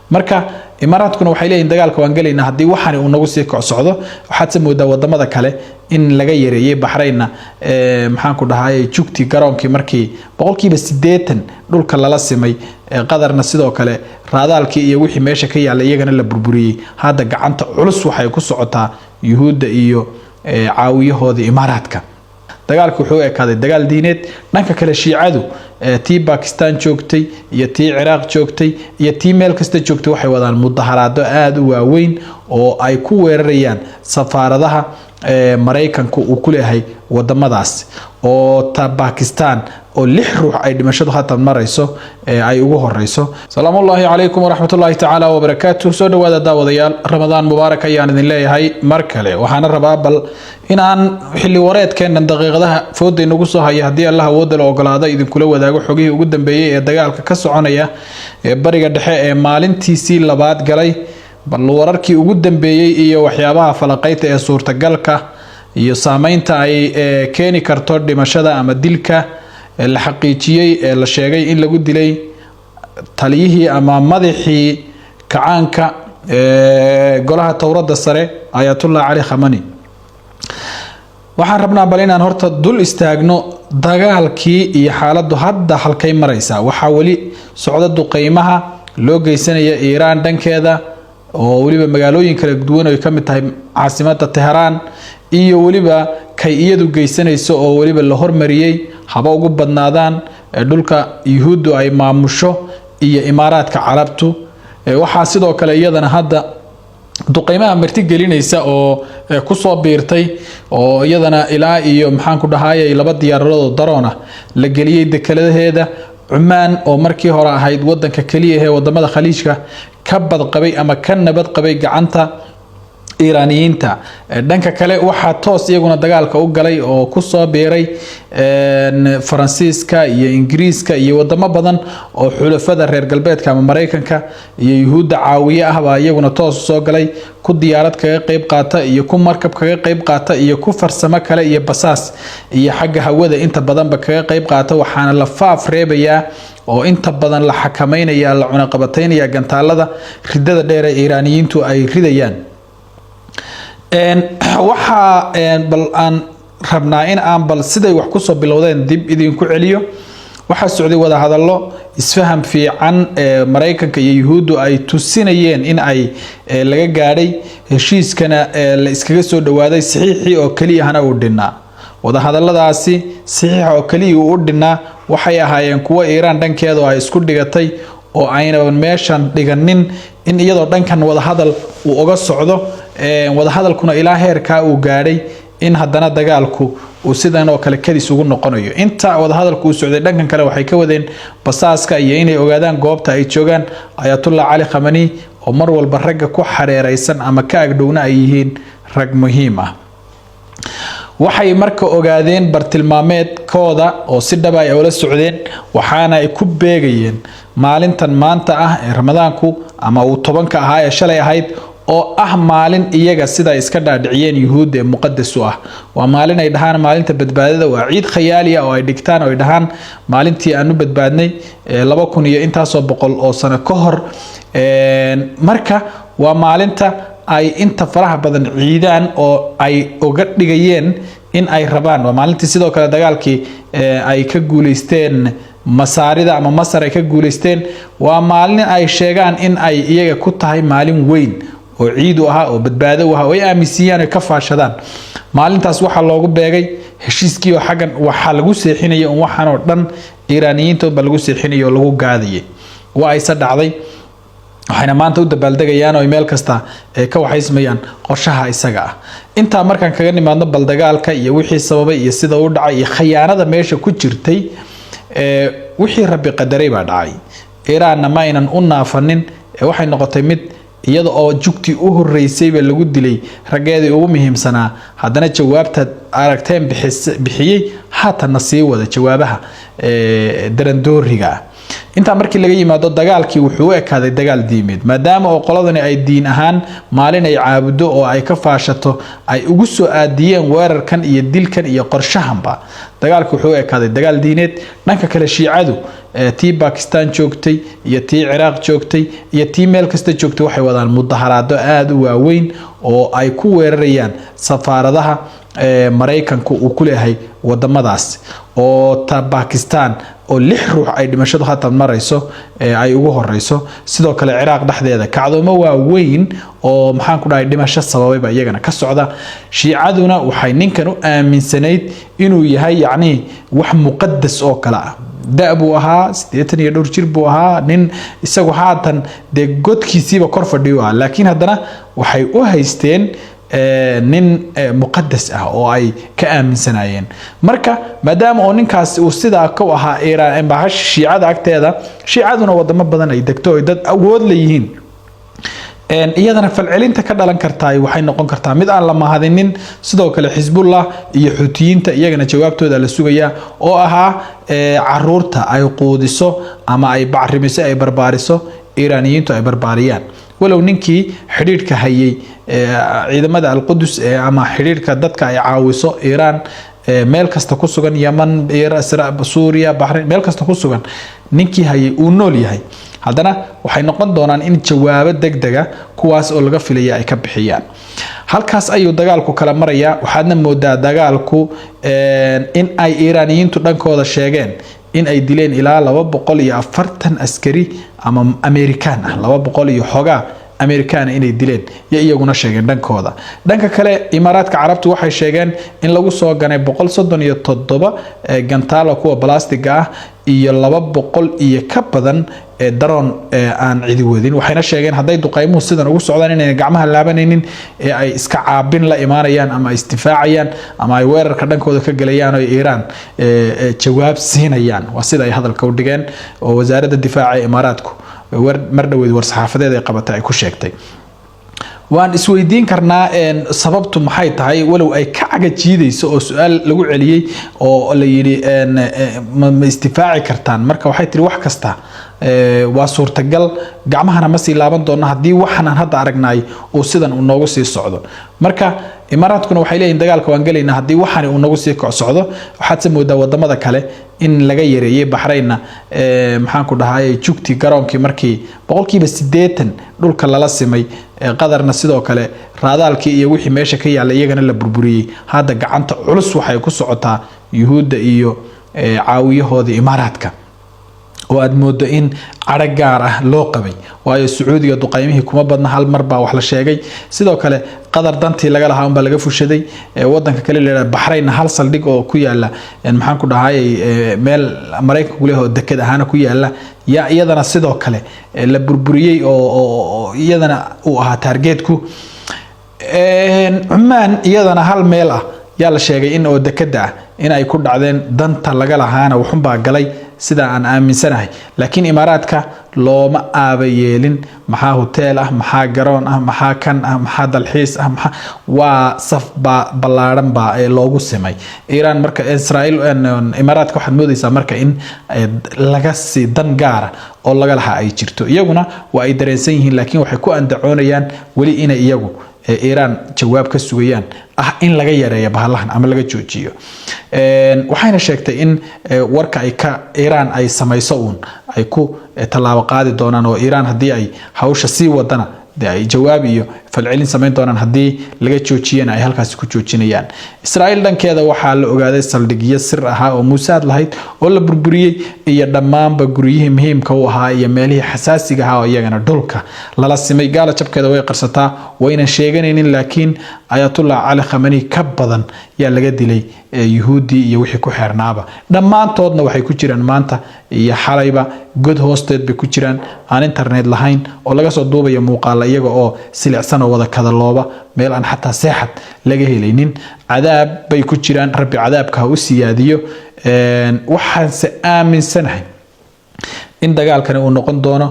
marka imaaraadkuna waxay leeyihiin dagaalka waan galeynaa haddii waxaan uu nagu sii socdo waxaad samoodaa wadamada kale in laga yareeyay Bahrainna maxaan ku dhahay jugti garoonkii markii 80% dhulka lala simay qadarna sidoo kale raadaalkii iyo wixii meesha ka yaala iyagana la burburiyay hadda gacanta culus waxay ku socotaa yuhuudda iyo caawiyahooda imaaraadka dagaalku wuxuu ekaaday dagaal diineed dhanka kale shiicadu tii Pakistan joogtay iyo tii Iraq joogtay iyo tii meel kasta joogtay waxay wadaan mudaharaado aad u waaweyn oo ay ku weerarayaan safaaradaha Mareykanku uu ku leeyahay wadamadaas oo ta Pakistan oo 6 ruux ay dhimashadu haatan marayso ay ugu horeyso salaamullaahi calaykum waraxmatullaahi tacaala wabarakaatuh soo dhawaada daawadayaal ramadaan mubaarak ayaan idin leeyahay mar kale waxaan rabaa bal in aan xilli wareedkeena daqiiqadaha fooda inagu soo haya hadii Allah awood la ogolaado idin kula wadaago xogihii ugu dambeeyay ee dagaalka ka soconaya bariga dhexe ee maalintiisii labaad galay bal wararkii ugu dambeeyay iyo waxyaabaha falaqayta ee suurtagalka iyo saameynta ay keeni karto dhimashada ama dilka la xaqiijiyay ee la sheegay in lagu dilay taliyihii ama madaxii kacaanka golaha tawrada sare ayatullah Ali Khamenei waxaan rabnaa bal inaan horta dul istaagno dagaalkii iyo xaaladdu hadda halkay maraysa waxa wali socda duqeymaha loo geysanaya Iran dhankeeda oo waliba magaalooyin kala duwan ay kamid tahay caasimadda Tehran iyo waliba kay iyadu geysanayso oo waliba la hormariyay haba ugu badnaadaan dhulka yuhuuddu ay maamusho iyo imaaraadka carabtu waxa sidoo kale iyadana hadda duqeymaha marti gelinaysa oo ku soo biirtay oo iyadana ilaa iyo maxaan ku dhahaayay laba diyaaradood daroona la geliyay dekedaheeda Cumaan oo markii hore ahayd wadanka kaliya ee wadamada khaliijka ka badqabay ama ka nabad qabay gacanta Iraniyiinta dhanka kale waxa toos iyaguna dagaalka u galay oo ku soo biiray Faransiiska iyo Ingiriiska iyo wadamo badan oo xulafada reer galbeedka ama Mareykanka iyo yuhuudda caawiye ah baa iyaguna toos soo galay ku diyaarad kaga qayb qaata iyo ku markab kaga qayb qaata iyo ku farsamo kale iyo basaas iyo xagga hawada inta badan ba kaga qayb qaata waxaana la faaf reebaya oo inta badan la xakameynaya la cunaqabataynaya gantaalada ridada dheer ee Iraniyiintu ay ridayaan waxa bal aan rabnaa in aan bal siday wax ku soo bilowdeen dib idinku celiyo waxa socday wada hadallo isfaham fiican Mareykanka iyo yuhuuddu ay tusinayeen in ay laga gaadhay heshiiskana la iskaga soo dhawaaday saxiixii oo kaliya hana u dhinaa wada hadalladaasi saxiix oo kaliya u dhinaa waxay ahaayeen kuwa Iran dhankeeda ay isku dhigatay oo ayna meeshan dhiganin in iyadoo dhankan wada hadal uu uga socdo wada hadalkuna ilaa heerka uu gaadhay in haddana dagaalku uu sidan oo kale kadis ugu noqonayo inta wada hadalku uu socday dhankan kale waxay ka wadeen basaaska iyo inay ogaadaan goobta ay joogaan ayatullah Ali Khamenei oo mar walba ragga ku xareeraysan ama ka agdhowna ay yihiin rag muhiim ah waxay marka ogaadeen bartilmaameedkooda oo si dhab ay ula socdeen waxaana ay ku beegayeen maalintan maanta ah ee Ramadaanku ama uu 10ka ahaa ee shalay ahayd oo ah maalin iyaga sida iska dhaadhiciyeen yuhuudda muqaddas ah waa maalin ay dhahaan maalinta badbaadada waa ciid khayaali ah oo ay dhigtaan oo ay dhahaan maalintii aanu badbaadnay 2000 iyo intaasoo boqol oo sano ka hor marka waa maalinta ay inta faraha badan ciidaan oo ay uga dhigayeen in ay rabaan waa maalintii sidoo kale dagaalkii ay ka guuleysteen masaarida ama Masar ay ka guuleysteen waa maalin ay sheegaan in ay iyaga ku tahay maalin weyn oo ciid ah oo badbaado ah oo ay aaminsiiyaan ay ka faashadaan maalintaas waxa loogu beegay heshiiskii oo xagan waxa lagu seexinayo waxaan oo dhan Iraniyiinta ba lagu seexinayo lagu gaadiyay waa ay sadacday waxayna maanta u dabaaldegayaan oo meel kasta ka waxaysmayaan qorshaha isaga ah inta markan kaga nimaadno bal dagaalka iyo wixii sababay iyo sida uu dhacay iyo khiyaanada meesha ku jirtay wixii rabbi qadaray baa dhacay Iran ma aynan u naafanin waxay noqotay mid iyada oo jugti u horeysay ba lagu dilay rageedii ugu muhiimsanaa haddana jawaabta aragteen bixiyay haatan sii wada jawaabaha darandooriga inta markii laga yimaado dagaalkii wuxuu ekaaday dagaal diimeed maadaama oo qoladani ay diin ahaan maalin ay caabudo oo ay ka faashato ay ugu soo aadiyeen weerarkan iyo dilkan iyo qorshahanba dagaalku wuxuu ekaaday dagaal diineed dhanka kale shiicadu tii Pakistan joogtay iyo tii Ciraaq joogtay iyo tii meel kasta joogtay waxay wadaan mudaharaado aad u waaweyn oo ay ku weerarayaan safaaradaha Mareykanku uu ku leeyahay wadamadaas oo ta Pakistan oo 6 ruux ay dhimashadu haatan marayso ay ugu horeyso sidoo kale Ciraaq dhaxdeeda kacdoomo waaweyn oo maxaan ku dhahay dhimasho sababay iyagana ka socda shiicaduna waxay ninkan u aaminsanayd inuu yahay yacni wax muqaddas oo kala ah da'bu ahaa 82 jir buu ahaa nin isagu haatan de godkiisiiba kor fadhiyo laakiin haddana waxay u haysteen nin muqaddas ah oo ay ka aaminsanayeen marka maadaama oo ninkaas uu sida ka ahaa Iiraan baahash shiicada agteeda shiicaduna wadamo badan ay degto oo dad awood leeyihiin iyadana falcelinta ka dhalan kartaa waxay noqon kartaa mid aan la mahadinin sidoo kale Xisbullah iyo Xuutiyiinta iyagana jawaabtooda la sugaya oo ahaa caruurta ay quudiso ama ay bacrimiso ay barbaariso Iiraaniyiintu ay barbaariyaan walow ninkii xiriirka hayay ciidamada al-Qudus ama xiriirka dadka ay caawiso Iiraan meel kasta ku sugan Yemen Suuriya Bahrain meel kasta ku sugan ninkii hayay uu nool yahay haddana waxay noqon doonaan in jawaabo degdega kuwaas oo laga filaya ay ka bixiyaan halkaas ayuu dagaalku kala maraya waxaadna moodaa dagaalku in ay Iiraaniyiintu dhankooda sheegeen in ay dileen ilaa 240 askari ama Amerikaan ah 200 iyo xogaa Amerikaan inay dileen iyaguna sheegeen dhankooda dhanka kale Imaaraadka Carabtu waxay sheegeen in lagu soo ganay 137 gantaalo kuwa balastiga ah iyo 200 iyo ka badan daroon aan cidi wadin waxayna sheegeen haday duqaymuhu sidan ugu socdaan inay gacmaha laabanaynin ay iska caabin la imaanayaan ama istifaacayaan ama ay weerarka dhankooda ka galayaan oo Iiraan jawaab siinayaan waa sida ay hadalka u dhigeen oo wasaaradda difaaca Imaaraadku mar dhaweyd war saxaafadeed ay qabatay ay ku sheegtay waan isweydiin karnaa sababtu maxay tahay walow ay ka cagajiidayso oo su'aal lagu celiyay oo la yiri ma istifaaci kartaan marka waxay tiri wax kasta waa suurtagal gacmahana ma sii laaban doona hadii waxaan hadda aragnay oo sidan uu noogu sii socdo marka Imaaraadkuna waxay leeyihiin dagaalka waan galeynaa hadii waxaan uu noogu sii socdo waxaad samoodaa wadamada kale in laga yareeyay Bahrain maxaan ku dhahay jugti garoonkii markii 80% dhulka lala simay qadarna sidoo kale raadaalkii iyo wixii meesha ka yaala iyagana la burburiyay hada gacanta culus waxay ku socotaa Yuhuudda iyo caawiyahooda Imaaraadka oo aad moodo in arag gaar ah loo qabay waayo Sacuudiga duqaymihii kuma badna hal mar baa wax la sheegay sidoo kale qadar dantii laga lahaa baa laga fushaday wadanka kale leeyahay Bahrain hal saldhig oo ku yaala maxaan ku dhahay meel Mareykanka guleeyahay dekad ahaan ku yaala iyadana sidoo kale la burburiyay oo iyadana uu ahaa targetku Oman iyadana hal meel ah yaa la sheegay in oo dekada in ay ku dhacdeen danta laga lahaana wuxun baa galay sida aan aaminsanahay laakiin Imaaraadka looma aabayeelin maxaa hotel ah maxaa garoon ah maxaa kan ah maxaa dalxiis ah waa saf ballaaran baa loogu samay Iiraan marka Israa'iil Imaaraadka waxaad moodaysaa marka in laga sii dan gaar oo laga lahaa ay jirto iyaguna waa ay dareensan yihiin laakiin waxay ku andacoonayaan wali in iyagu Iiraan jawaab ka sugayaan ah in laga yareeyo bahalahan ama laga joojiyo waxayna sheegtay in warka ay ka Iiraan ay samayso ay ku talaabo qaadi doonaan oo Iiraan hadii ay hawsha sii wadana ay jawaab iyo falcelin sameyn doonaan hadii laga joojiyana ay halkaas ku joojinayaan Israa'iil dhankeeda waxa la ogaaday saldhigyo sir ah oo Mossad lahayd oo la burburiyay iyo dhamaanba guriyihii muhiimka u ahaa iyo meelihii xasaasiga ah oo iyagana dhulka lala simay gaala jabkeeda way qarsataa wayna sheeganaynin laakiin Ayatollah Ali Khamenei ka badan yaa laga dilay Yuhuudi iyo wixii ku xirnaaba dhamaantoodna waxay ku jiraan maanta iyo xalayba god hoosteed bay ku jiraan aan internet lahayn oo laga soo duubayo muuqaal iyaga oo silicsan oo wada kada looba meel aan xataa seexad laga helaynin cadaab bay ku jiraan rabbi cadaabka u siyaadiyo waxaan se aaminsanahay in dagaalkani uu noqon doono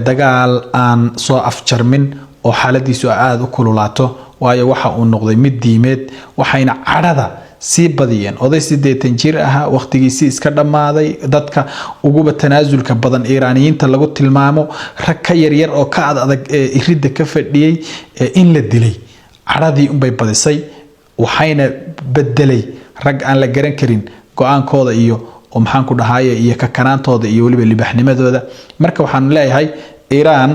dagaal aan soo afjarmin oo xaaladiisu aad u kululaato waayo waxa uu noqday mid diimeed waxayna cadhada sii badiyeen oday 80 jir ah waqtigiisii iska dhamaaday dadka ugu tanaasulka badan Iiraaniyiinta lagu tilmaamo rag ka yar yar oo ka adag iridda ka fadhiyay in la dilay cadhadii bay badisay waxayna bedelay rag aan la garan karin go'aankooda iyo oo maxaan ku dhahaye iyo ka kanaantooda iyo waliba libaxnimadooda marka waxaan leeyahay Iran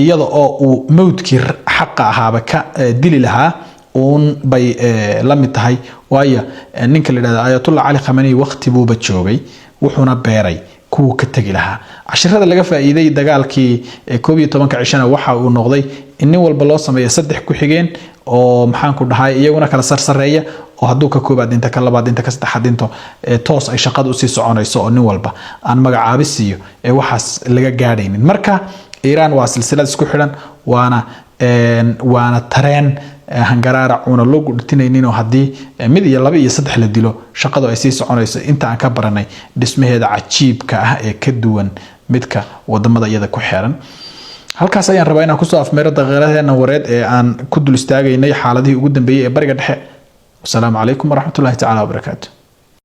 iyada oo uu mawdkii xaq ahaaba ka dili lahaa bay la mid tahay waayo ninka la yiraahdo Ayatollah Ali Khamenei waqti buu joogay wuxuuna beeray kuwa ka tagi lahaa casharada laga faa'iiday dagaalkii 11 cishana waxa uu noqday in nin walba loo sameeyo 3 ku xigeen oo maxaan ku dhahay iyaguna kala sarsareeya oo hadduu ka koobaad inta ka labaad inta ka saddexaad inta toos ay shaqadu u sii soconayso oo nin walba aan magacaabis iyo waxaas laga gaadhaynin marka Iran waa silsilad isku xiran waana tareen hangaraara una loo gudtinaynin oo hadii mid iyo laba iyo saddex la dilo shaqadu ay sii soconayso inta aan ka baranay dhismaheeda cajiibka ah ee ka duwan midka wadamada iyada ku xeeran halkaas ayaan rabaa inaan ku soo afmeero daqiiqadaheena wareed ee aan ku dul istaagaynay xaaladihii ugu dambeeyay ee bariga dhexe. Wassalaamu calaykum waraxmatullaahi tacaala wabarakaatuh.